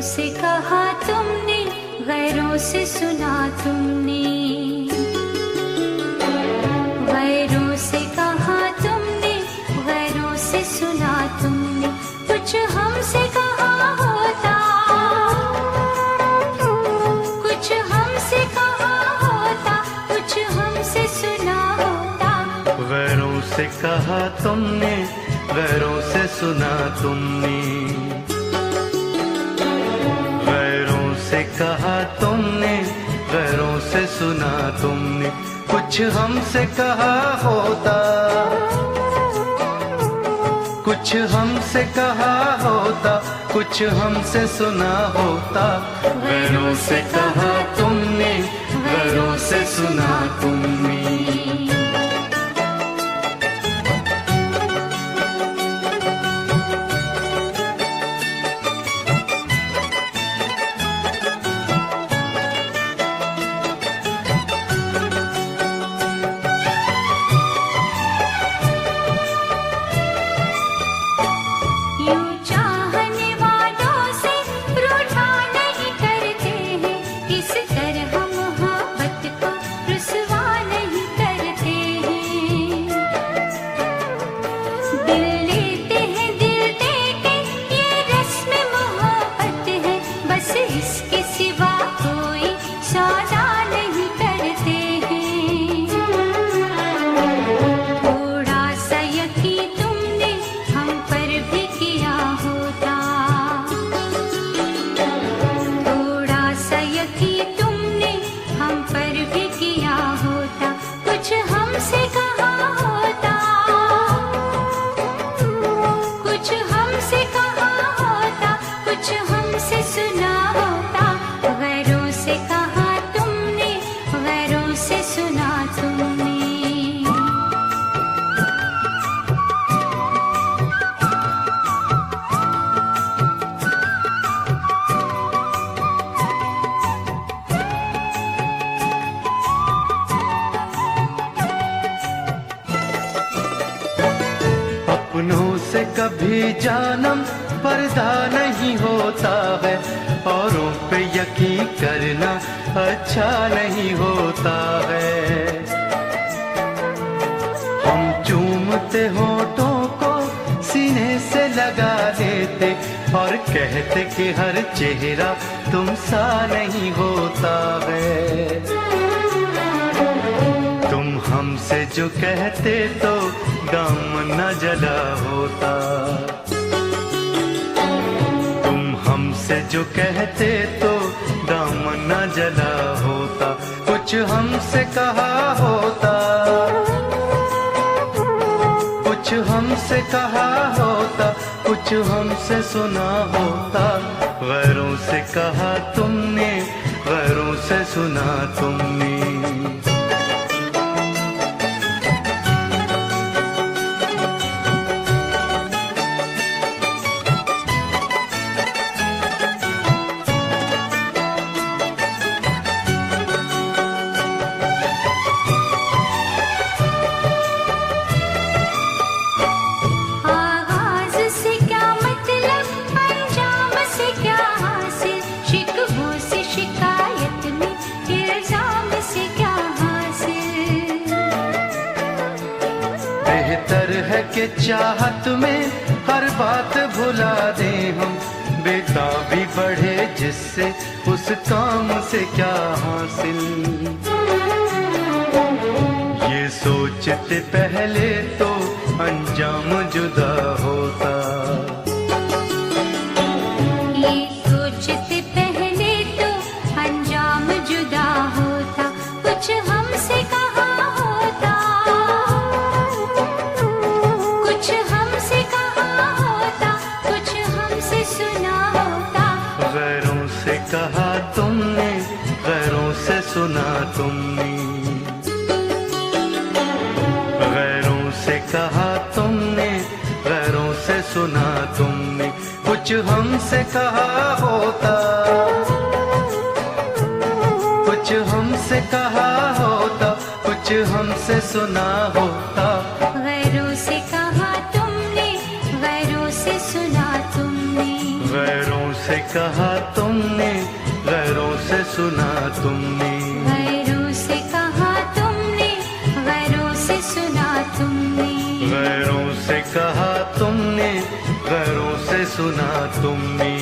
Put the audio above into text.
से कहा तुमने, गैरों से सुना तुमने, गैरों से कहा तुमने, गैरों से सुना तुमने, कुछ हमसे कहा होता, कुछ हमसे कहा होता, कुछ हमसे सुना होता। गैरों से कहा तुमने, गैरों से सुना तुमने, से कहा तुमने, गैरों से सुना तुमने, कुछ हमसे कहा होता, कुछ हमसे कहा होता, कुछ हमसे सुना होता। गैरों से कहा तुमने, गैरों से सुना तुमने। अपनों से कभी जानम पर्दा नहीं होता है, औरों पे यकीन करना अच्छा नहीं होता है। हम चूमते होठों को सीने से लगा देते और कहते कि हर चेहरा तुम सा नहीं होता है। तुम हमसे जो कहते तो दामन न जला होता, तुम हमसे जो कहते तो दामन न जला होता। कुछ हमसे कहा होता, कुछ हमसे कहा होता, कुछ हमसे सुना होता। गैरों से कहा तुमने, गैरों से सुना तुमने। बेहतर है कि चाहत में हर बात भुला दें हम, बेताबी बढ़े जिससे उस काम से क्या हासिल। ये सोचते पहले तो अंजाम जुदा होता। ये सोचते पहले तो अंजाम जुदा होता, कुछ हमसे कहा होता, कुछ हमसे कहा होता, कुछ हमसे सुना होता। गैरों से कहा तुमने, गैरों से सुना तुमने, गैरों से कहा तुमने, गैरों से सुना तुमने। कुछ हमसे कहा होता, कुछ हमसे कहा होता, कुछ हमसे सुना होता। गैरों से कहा तुमने, गैरों से सुना तुमने, गैरों से कहा तुमने, गैरों से सुना तुमने, गैरों से कहा तुमने, गैरों से सुना तुमने। गैरों से कहा तुमने, गैरों से सुना तुमने।